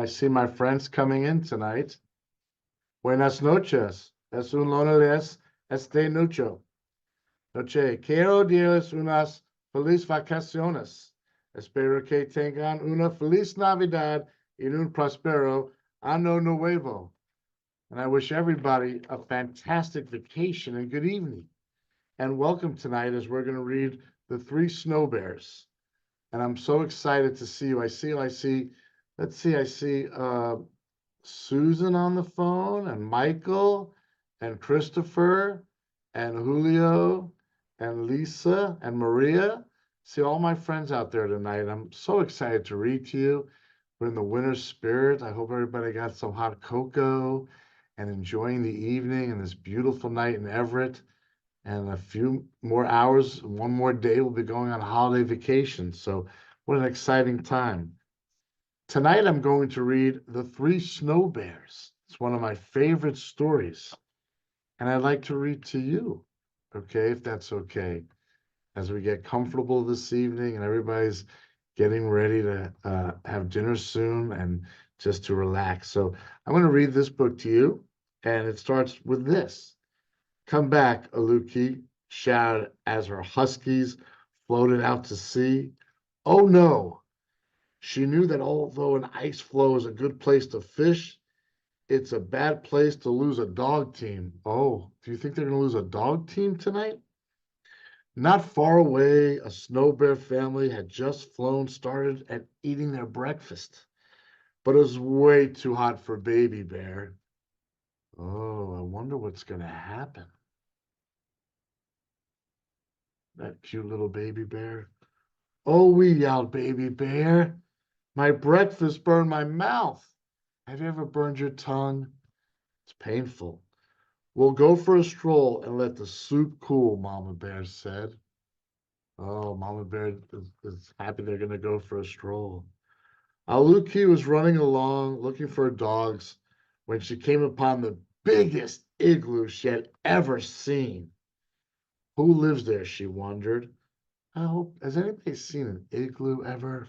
I see my friends coming in tonight. Buenas noches. Es un honor este mucho. Noche. Quiero darles unas feliz vacaciones. Espero que tengan una feliz Navidad y un prospero año nuevo. And I wish everybody a fantastic vacation and good evening. And welcome tonight as we're going to read The Three Snow Bears. And I'm so excited to see you. I see Susan on the phone, and Michael, and Christopher, and Julio, and Lisa, and Maria. See all my friends out there tonight. I'm so excited to read to you. We're in the winter spirit. I hope everybody got some hot cocoa and enjoying the evening and this beautiful night in Everett. And a few more hours, one more day, we'll be going on holiday vacation. So, what an exciting time. Tonight, I'm going to read The Three Snow Bears. It's one of my favorite stories. And I'd like to read to you, okay, if that's okay, as we get comfortable this evening and everybody's getting ready to have dinner soon and just to relax. So, I'm going to read this book to you, and it starts with this. Come back, Aluki shouted as her huskies floated out to sea. Oh no! She knew that although an ice floe is a good place to fish, it's a bad place to lose a dog team. Oh, do you think they're going to lose a dog team tonight? Not far away, a snow bear family had just started at eating their breakfast, but it was way too hot for Baby Bear. Oh, I wonder what's going to happen. That cute little baby bear. Oh, we yelled, Baby Bear. My breakfast burned my mouth. Have you ever burned your tongue? It's painful. We'll go for a stroll and let the soup cool, Mama Bear said. Oh, Mama Bear is happy they're going to go for a stroll. Aluki was running along looking for dogs when she came upon the biggest igloo she had ever seen. Who lives there, she wondered. I hope, has anybody seen an igloo ever?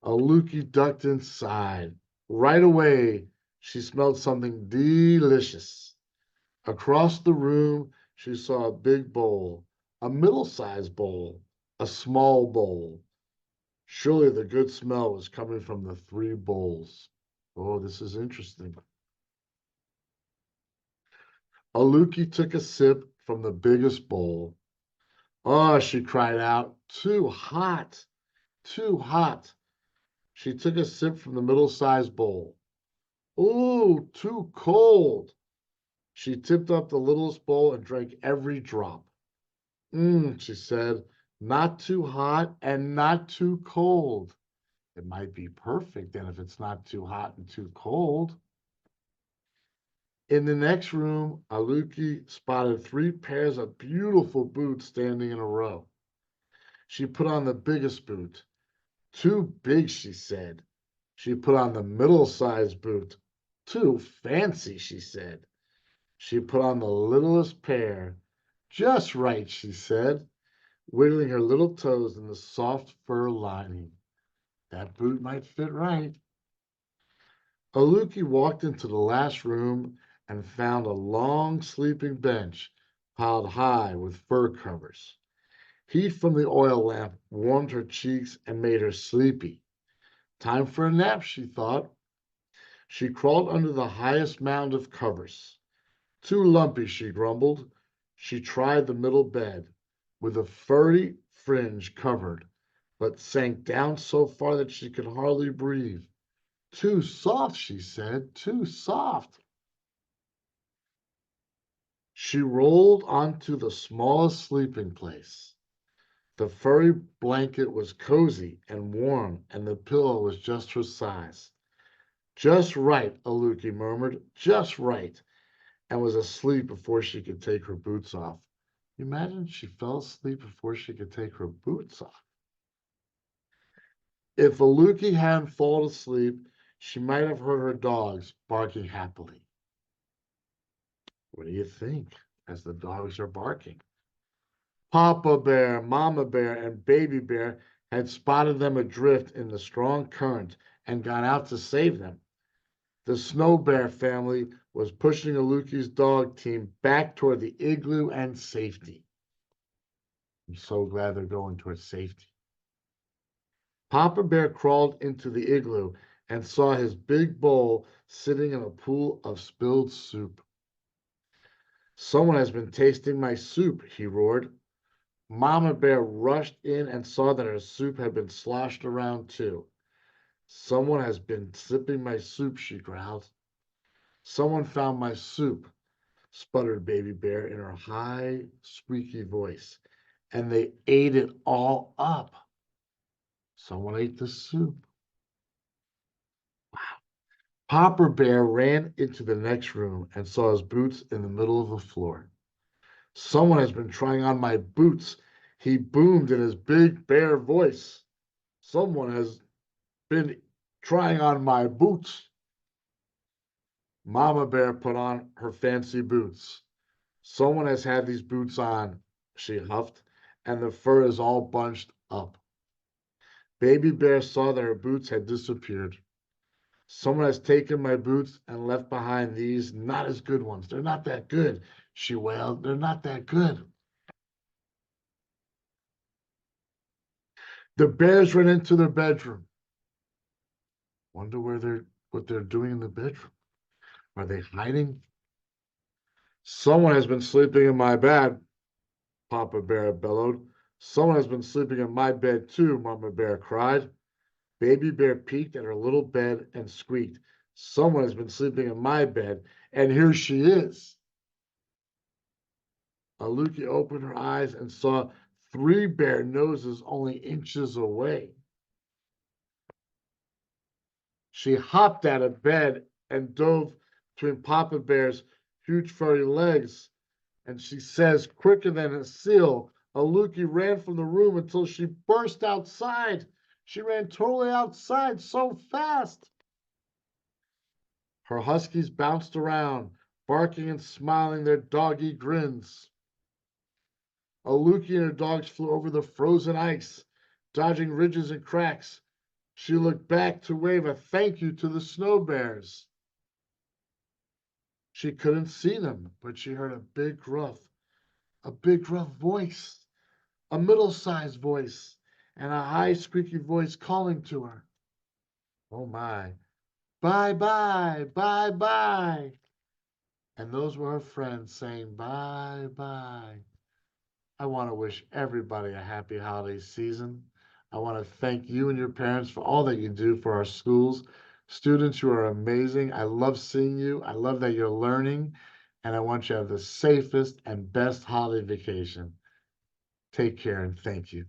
Aluki ducked inside. Right away, she smelled something delicious. Across the room, she saw a big bowl, a middle-sized bowl, a small bowl. Surely the good smell was coming from the three bowls. Oh, this is interesting. Aluki took a sip from the biggest bowl. Oh, she cried out, too hot, too hot. She took a sip from the middle-sized bowl. Ooh, too cold. She tipped up the littlest bowl and drank every drop. She said, not too hot and not too cold. It might be perfect then if it's not too hot and too cold. In the next room, Aluki spotted three pairs of beautiful boots standing in a row. She put on the biggest boot. Too big, she said. She put on the middle-sized boot. Too fancy, she said. She put on the littlest pair. Just right, she said, wiggling her little toes in the soft fur lining. That boot might fit right. Aluki walked into the last room and found a long sleeping bench piled high with fur covers. Heat from the oil lamp warmed her cheeks and made her sleepy. Time for a nap, she thought. She crawled under the highest mound of covers. Too lumpy, she grumbled. She tried the middle bed, with a furry fringe covered, but sank down so far that she could hardly breathe. Too soft, she said, too soft. She rolled onto the smallest sleeping place. The furry blanket was cozy and warm, and the pillow was just her size. Just right, Aluki murmured, just right, and was asleep before she could take her boots off. Imagine she fell asleep before she could take her boots off. If Aluki hadn't fallen asleep, she might have heard her dogs barking happily. What do you think as the dogs are barking? Papa Bear, Mama Bear, and Baby Bear had spotted them adrift in the strong current and gone out to save them. The Snow Bear family was pushing Aluki's dog team back toward the igloo and safety. I'm so glad they're going towards safety. Papa Bear crawled into the igloo and saw his big bowl sitting in a pool of spilled soup. Someone has been tasting my soup, he roared. Mama Bear rushed in and saw that her soup had been sloshed around too. Someone has been sipping my soup, she growled. Someone found my soup, sputtered Baby Bear in her high, squeaky voice, and they ate it all up. Someone ate the soup. Papa Bear ran into the next room and saw his boots in the middle of the floor. Someone has been trying on my boots, he boomed in his big bear voice. Someone has been trying on my boots. Mama Bear put on her fancy boots. Someone has had these boots on, she huffed, and the fur is all bunched up. Baby Bear saw that her boots had disappeared. Someone has taken my boots and left behind these not as good ones. They're not that good, she wailed. They're not that good. The bears ran into their bedroom. Wonder what they're doing in the bedroom. Are they hiding? Someone has been sleeping in my bed, Papa Bear bellowed. Someone has been sleeping in my bed too, Mama Bear cried. Baby Bear peeked at her little bed and squeaked. Someone has been sleeping in my bed, and here she is. Aluki opened her eyes and saw 3 bear noses only inches away. She hopped out of bed and dove between Papa Bear's huge furry legs, and she says, quicker than a seal, Aluki ran from the room until she burst outside. She ran totally outside so fast. Her huskies bounced around, barking and smiling their doggy grins. Aluki and her dogs flew over the frozen ice, dodging ridges and cracks. She looked back to wave a thank you to the snow bears. She couldn't see them, but she heard a big gruff voice, a middle-sized voice, and a high squeaky voice calling to her. Oh my, bye bye, bye bye. And those were her friends saying bye bye. I want to wish everybody a happy holiday season. I want to thank you and your parents for all that you do for our schools. Students, you are amazing. I love seeing you. I love that you're learning. And I want you to have the safest and best holiday vacation. Take care and thank you.